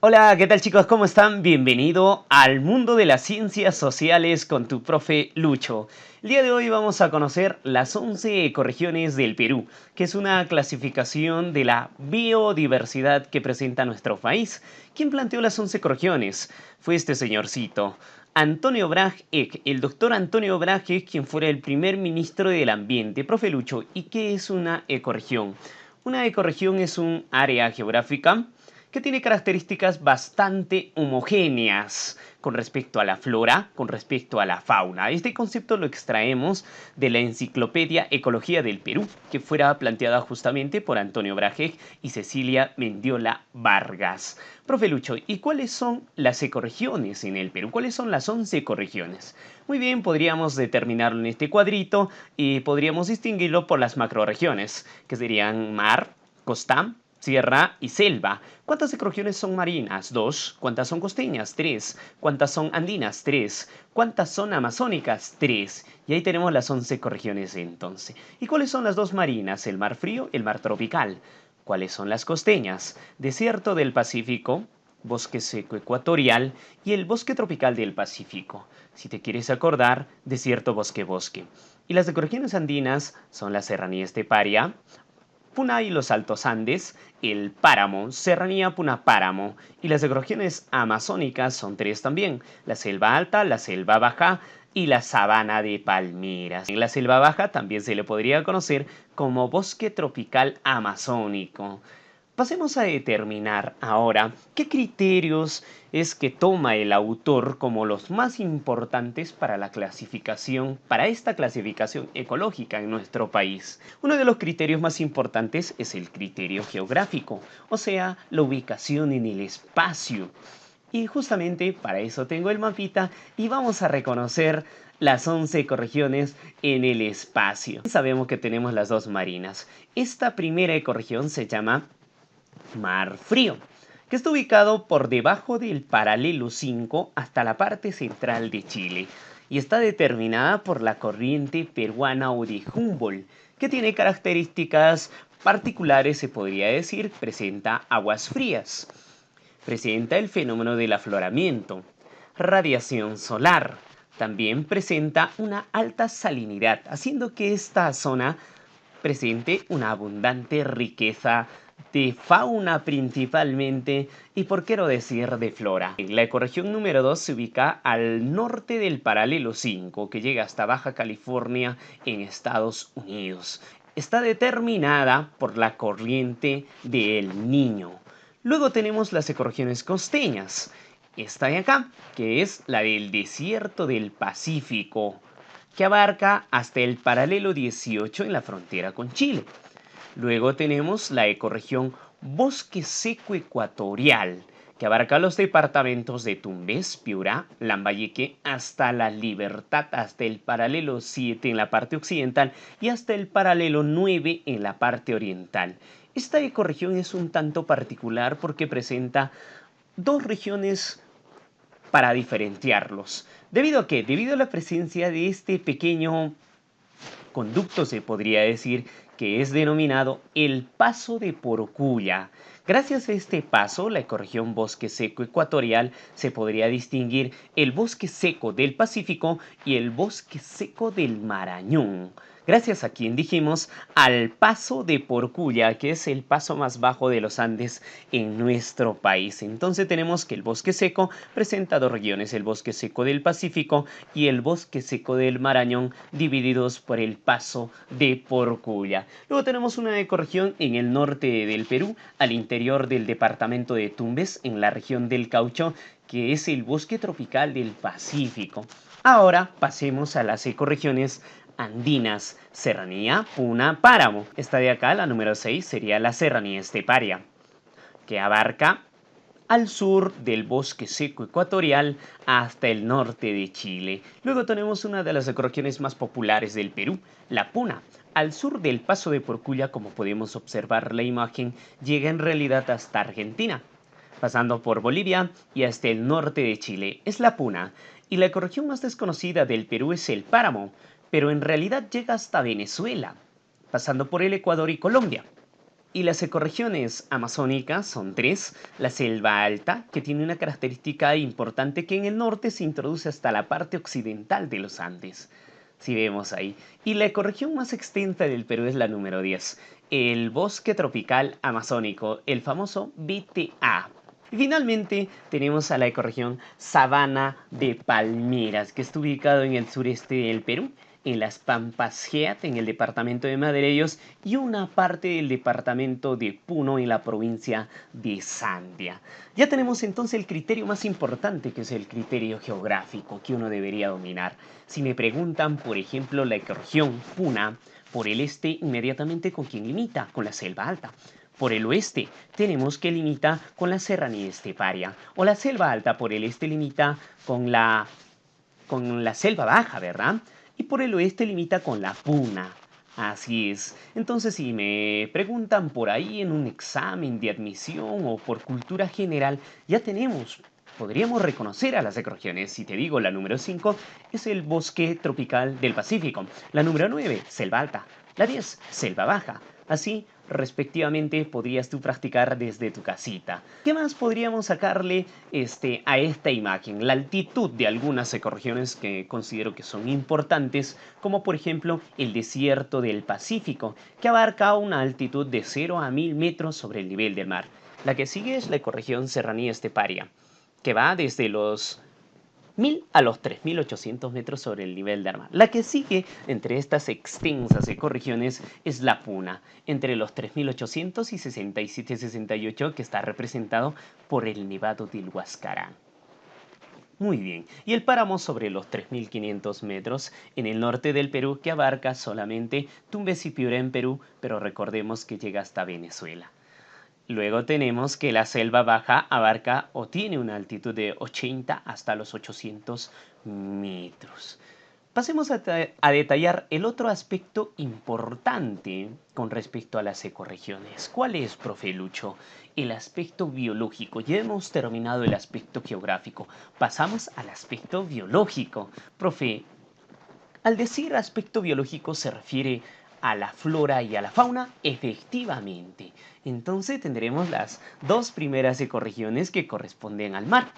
Hola, ¿qué tal chicos? ¿Cómo están? Bienvenido al mundo de las ciencias sociales con tu profe Lucho. El día de hoy vamos a conocer las 11 ecorregiones del Perú, que es una clasificación de la biodiversidad que presenta nuestro país. ¿Quién planteó las 11 ecorregiones? Fue este señorcito, Antonio Brage, el doctor Antonio Brage, quien fuera el primer ministro del Ambiente. Profe Lucho, ¿y qué es una ecorregión? Una ecorregión es un área geográfica que tiene características bastante homogéneas con respecto a la flora, con respecto a la fauna. Este concepto lo extraemos de la enciclopedia Ecología del Perú, que fuera planteada justamente por Antonio Brage y Cecilia Mendiola Vargas. Profe Lucho, ¿y cuáles son las ecorregiones en el Perú? ¿Cuáles son las 11 ecorregiones? Muy bien, podríamos determinarlo en este cuadrito y podríamos distinguirlo por las macroregiones, que serían mar, costa, sierra y selva. ¿Cuántas ecorregiones son marinas? 2. ¿Cuántas son costeñas? 3. ¿Cuántas son andinas? 3. ¿Cuántas son amazónicas? 3. Y ahí tenemos las 11 ecorregiones entonces. ¿Y cuáles son las dos marinas? El mar frío, el mar tropical. ¿Cuáles son las costeñas? Desierto del Pacífico, bosque seco ecuatorial y el bosque tropical del Pacífico. Si te quieres acordar, desierto, bosque, bosque. Y las ecorregiones andinas son la serranía esteparia, Puna y los Altos Andes, el páramo, Serranía Puna Páramo, y las ecorregiones amazónicas son tres también, la selva alta, la selva baja y la sabana de palmeras. En la selva baja también se le podría conocer como bosque tropical amazónico. Pasemos a determinar ahora qué criterios es que toma el autor como los más importantes para la clasificación, para esta clasificación ecológica en nuestro país. Uno de los criterios más importantes es el criterio geográfico, o sea, la ubicación en el espacio. Y justamente para eso tengo el mapita y vamos a reconocer las 11 ecorregiones en el espacio. Sabemos que tenemos las dos marinas. Esta primera ecorregión se llama Mar Frío, que está ubicado por debajo del paralelo 5 hasta la parte central de Chile y está determinada por la corriente peruana o de Humboldt, que tiene características particulares, se podría decir, presenta aguas frías, presenta el fenómeno del afloramiento, radiación solar, también presenta una alta salinidad, haciendo que esta zona presente una abundante riqueza de fauna principalmente y por qué no decir de flora. La ecorregión número 2 se ubica al norte del paralelo 5 que llega hasta Baja California en Estados Unidos. Está determinada por la corriente del Niño. Luego tenemos las ecorregiones costeñas. Esta de acá, que es la del desierto del Pacífico, que abarca hasta el paralelo 18 en la frontera con Chile. Luego tenemos la ecorregión bosque seco ecuatorial, que abarca los departamentos de Tumbes, Piura, Lambayeque, hasta La Libertad, hasta el paralelo 7 en la parte occidental y hasta el paralelo 9 en la parte oriental. Esta ecorregión es un tanto particular porque presenta dos regiones para diferenciarlos. ¿Debido a qué? Debido a la presencia de este pequeño conducto, se podría decir, que es denominado el Paso de Porocuya. Gracias a este paso, la ecorregión bosque seco ecuatorial se podría distinguir el bosque seco del Pacífico y el bosque seco del Marañón. Gracias a quien dijimos al Paso de Porcuya, que es el paso más bajo de los Andes en nuestro país. Entonces tenemos que el bosque seco presenta dos regiones, el bosque seco del Pacífico y el bosque seco del Marañón, divididos por el Paso de Porcuya. Luego tenemos una ecorregión en el norte del Perú, al interior del departamento de Tumbes, en la región del Caucho, que es el bosque tropical del Pacífico. Ahora pasemos a las ecorregiones andinas, serranía, puna, páramo. Esta de acá, la número 6, sería la serranía esteparia, que abarca al sur del bosque seco ecuatorial hasta el norte de Chile. Luego tenemos una de las ecorregiones más populares del Perú, la puna. Al sur del Paso de Porcuya, como podemos observar la imagen, llega en realidad hasta Argentina, pasando por Bolivia y hasta el norte de Chile. Es la puna. Y la ecorregión más desconocida del Perú es el páramo, pero en realidad llega hasta Venezuela, pasando por el Ecuador y Colombia. Y las ecorregiones amazónicas son tres. La selva alta, que tiene una característica importante que en el norte se introduce hasta la parte occidental de los Andes. Si vemos ahí. Y la ecorregión más extensa del Perú es la número 10, el bosque tropical amazónico, el famoso BTA. Y finalmente tenemos a la ecorregión Sabana de Palmeras, que está ubicado en el sureste del Perú, en las Pampas Geat, en el departamento de Madreños, y una parte del departamento de Puno, en la provincia de Sandia. Ya tenemos entonces el criterio más importante, que es el criterio geográfico, que uno debería dominar. Si me preguntan, por ejemplo, la ecorregión Puna, por el este, inmediatamente con quién limita, con la selva alta. Por el oeste tenemos que limita con la serranía esteparia, o la selva alta por el este limita con la selva baja, ¿verdad? Y por el oeste limita con la puna. Así es. Entonces, si me preguntan por ahí en un examen de admisión o por cultura general, ya podríamos reconocer a las ecorregiones. Si te digo, la número 5 es el bosque tropical del Pacífico. La número 9, selva alta. La 10, selva baja. Así, respectivamente, podrías tú practicar desde tu casita. ¿Qué más podríamos sacarle a esta imagen? La altitud de algunas ecorregiones que considero que son importantes, como por ejemplo el desierto del Pacífico, que abarca una altitud de 0 a 1000 metros sobre el nivel del mar. La que sigue es la ecorregión serranía esteparia, que va desde los 1000 a los 3800 metros sobre el nivel del mar. La que sigue entre estas extensas ecorregiones es la Puna, entre los 3800 y 67-68, que está representado por el Nevado del Huascarán. Muy bien, y el páramo sobre los 3500 metros en el norte del Perú, que abarca solamente Tumbes y Piura en Perú, pero recordemos que llega hasta Venezuela. Luego tenemos que la selva baja abarca o tiene una altitud de 80 hasta los 800 metros. Pasemos a detallar el otro aspecto importante con respecto a las ecorregiones. ¿Cuál es, profe Lucho? El aspecto biológico. Ya hemos terminado el aspecto geográfico. Pasamos al aspecto biológico. Profe, al decir aspecto biológico se refiere a la flora y a la fauna, efectivamente. Entonces tendremos las dos primeras ecorregiones que corresponden al mar,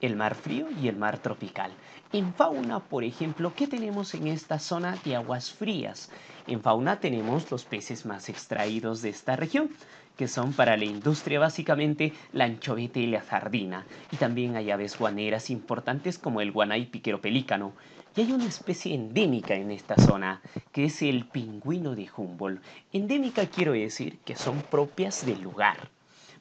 el mar frío y el mar tropical. En fauna, por ejemplo, ¿qué tenemos en esta zona de aguas frías? En fauna tenemos los peces más extraídos de esta región, que son para la industria básicamente la anchoveta y la sardina. Y también hay aves guaneras importantes como el guanay piquero pelícano. Y hay una especie endémica en esta zona, que es el pingüino de Humboldt. Endémica quiero decir que son propias del lugar.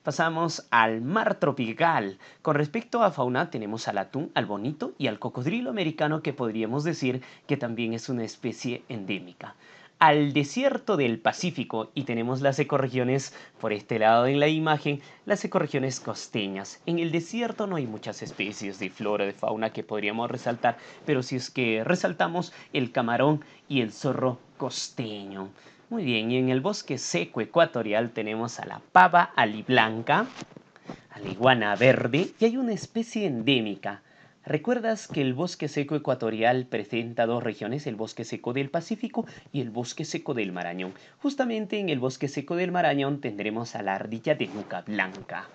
Pasamos al mar tropical. Con respecto a fauna tenemos al atún, al bonito y al cocodrilo americano, que podríamos decir que también es una especie endémica. Al desierto del Pacífico, y tenemos las ecorregiones por este lado en la imagen, las ecorregiones costeñas. En el desierto no hay muchas especies de flora, de fauna que podríamos resaltar, pero si es que resaltamos el camarón y el zorro costeño. Muy bien, y en el bosque seco ecuatorial tenemos a la pava aliblanca, a la iguana verde, y hay una especie endémica. ¿Recuerdas que el bosque seco ecuatorial presenta dos regiones, el bosque seco del Pacífico y el bosque seco del Marañón? Justamente en el bosque seco del Marañón tendremos a la ardilla de nuca blanca.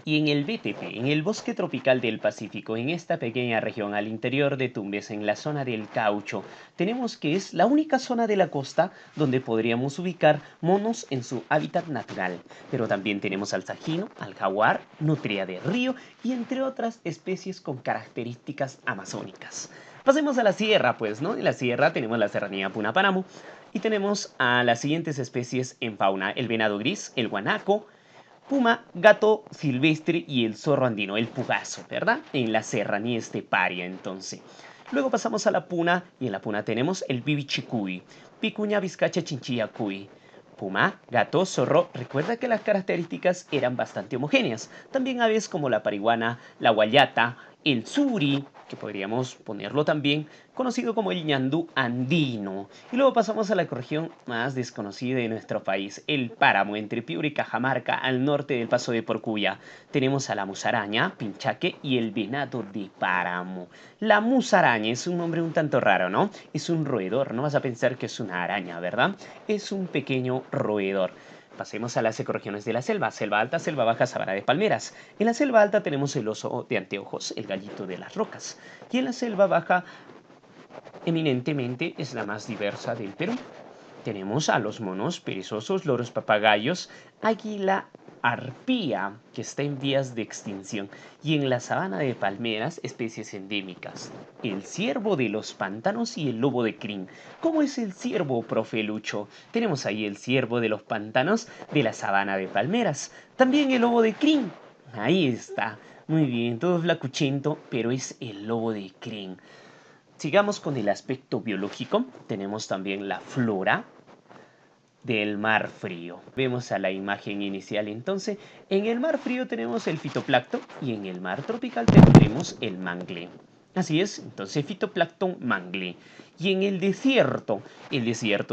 Y en el BTP, en el bosque tropical del Pacífico, en esta pequeña región al interior de Tumbes, en la zona del Caucho, tenemos que es la única zona de la costa donde podríamos ubicar monos en su hábitat natural. Pero también tenemos al sajino, al jaguar, nutria de río y entre otras especies con características amazónicas. Pasemos a la sierra, pues, ¿no? En la sierra tenemos la serranía Punapanamo y tenemos a las siguientes especies en fauna: el venado gris, el guanaco, puma, gato silvestre y el zorro andino, el pugazo, ¿verdad? En la serranía esteparia, entonces. Luego pasamos a la puna, y en la puna tenemos el bibichicuy, picuña, vizcacha, chinchilla, cuy. Puma, gato, zorro. Recuerda que las características eran bastante homogéneas. También aves como la parihuana, la guayata el suri, que podríamos ponerlo también, conocido como el ñandú andino. Y luego pasamos a la ecorregión más desconocida de nuestro país, el páramo, entre Piura y Cajamarca, al norte del Paso de Porcuya. Tenemos a la musaraña, pinchaque y el venado de páramo. La musaraña es un nombre un tanto raro, ¿no? Es un roedor, no vas a pensar que es una araña, ¿verdad? Es un pequeño roedor. Pasemos a las ecorregiones de la selva. Selva alta, selva baja, sabana de palmeras. En la selva alta tenemos el oso de anteojos, el gallito de las rocas. Y en la selva baja, eminentemente, es la más diversa del Perú. Tenemos a los monos perezosos, loros papagayos, águila arpía, que está en vías de extinción, y en la sabana de palmeras, especies endémicas. El ciervo de los pantanos y el lobo de crin. ¿Cómo es el ciervo, profe Lucho? Tenemos ahí el ciervo de los pantanos de la sabana de palmeras. También el lobo de crin. Ahí está. Muy bien, todo flacuchento, pero es el lobo de crin. Sigamos con el aspecto biológico. Tenemos también la flora del mar frío. Vemos a la imagen inicial entonces. En el mar frío tenemos el fitoplancton y en el mar tropical tendremos el mangle. Así es, entonces fitoplancton, mangle. Y en el desierto,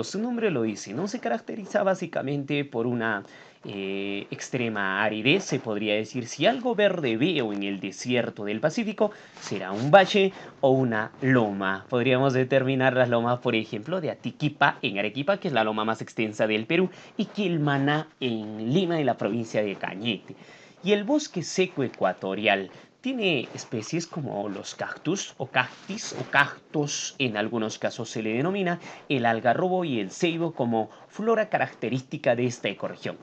su nombre lo dice, no se caracteriza básicamente por una extrema aridez, se podría decir. Si algo verde veo en el desierto del Pacífico, será un valle o una loma. Podríamos determinar las lomas, por ejemplo, de Atiquipa en Arequipa, que es la loma más extensa del Perú, y Quilmaná en Lima, en la provincia de Cañete. Y el bosque seco ecuatorial tiene especies como los cactus o cactis o cactos, en algunos casos se le denomina, el algarrobo y el ceibo como flora característica de esta ecorregión.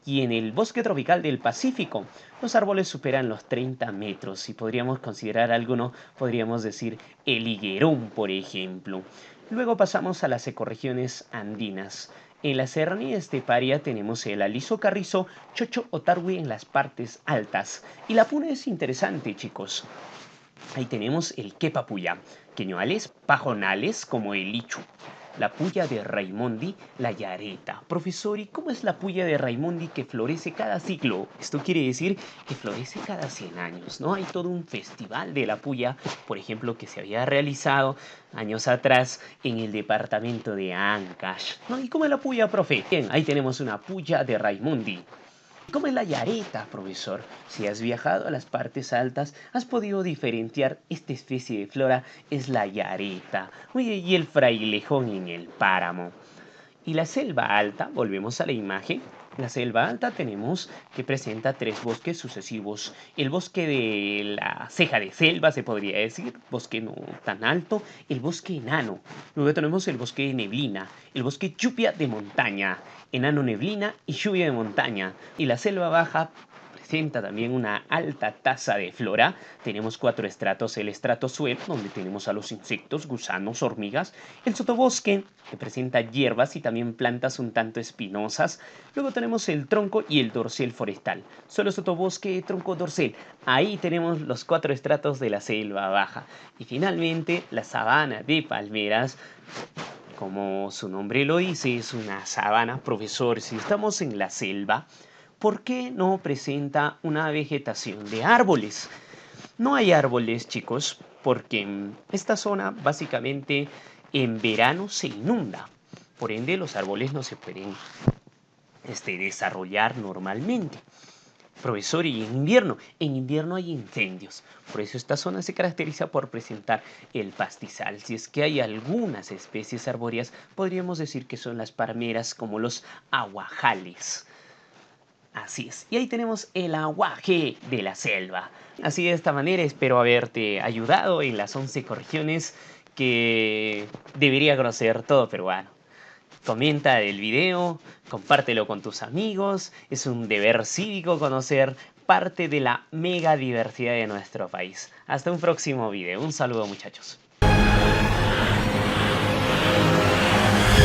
Y en el bosque tropical del Pacífico, los árboles superan los 30 metros. Si podríamos considerar alguno, podríamos decir el higuerón, por ejemplo. Luego pasamos a las ecorregiones andinas. En la serranía esteparia tenemos el aliso carrizo, chocho o tarwi en las partes altas. Y la puna es interesante, chicos. Ahí tenemos el quepapuya, queñuales, pajonales como el lichu. La puya de Raimondi, la yareta. Profesor, ¿y cómo es la puya de Raimondi que florece cada siglo? Esto quiere decir que florece cada 100 años, ¿no? Hay todo un festival de la puya, por ejemplo, que se había realizado años atrás en el departamento de Ancash, ¿no? ¿Y cómo es la puya, profe? Bien, ahí tenemos una puya de Raimondi. ¿Cómo es la yareta, profesor? Si has viajado a las partes altas, has podido diferenciar esta especie de flora, es la yareta. Oye, y el frailejón en el páramo. Y la selva alta, volvemos a la imagen. La selva alta tenemos que presenta 3 bosques sucesivos. El bosque de la ceja de selva, se podría decir, bosque no tan alto, el bosque enano. Luego tenemos el bosque de neblina, el bosque lluvia de montaña, enano neblina y lluvia de montaña. Y la selva baja presenta también una alta tasa de flora. Tenemos 4 estratos: el estrato suelo, donde tenemos a los insectos, gusanos, hormigas; el sotobosque, que presenta hierbas y también plantas un tanto espinosas; luego tenemos el tronco y el dorsal forestal. Suelo, sotobosque, tronco, dorsal. Ahí tenemos los 4 estratos de la selva baja. Y finalmente la sabana de palmeras, como su nombre lo dice, es una sabana. Profesor, si estamos en la selva, ¿por qué no presenta una vegetación de árboles? No hay árboles, chicos, porque esta zona básicamente en verano se inunda. Por ende, los árboles no se pueden desarrollar normalmente. Profesor, ¿y en invierno? En invierno hay incendios. Por eso esta zona se caracteriza por presentar el pastizal. Si es que hay algunas especies arbóreas, podríamos decir que son las palmeras, como los aguajales. Así es. Y ahí tenemos el aguaje de la selva. Así, de esta manera, espero haberte ayudado en las 11 ecorregiones que debería conocer todo peruano. Comenta el video, compártelo con tus amigos. Es un deber cívico conocer parte de la mega diversidad de nuestro país. Hasta un próximo video. Un saludo, muchachos.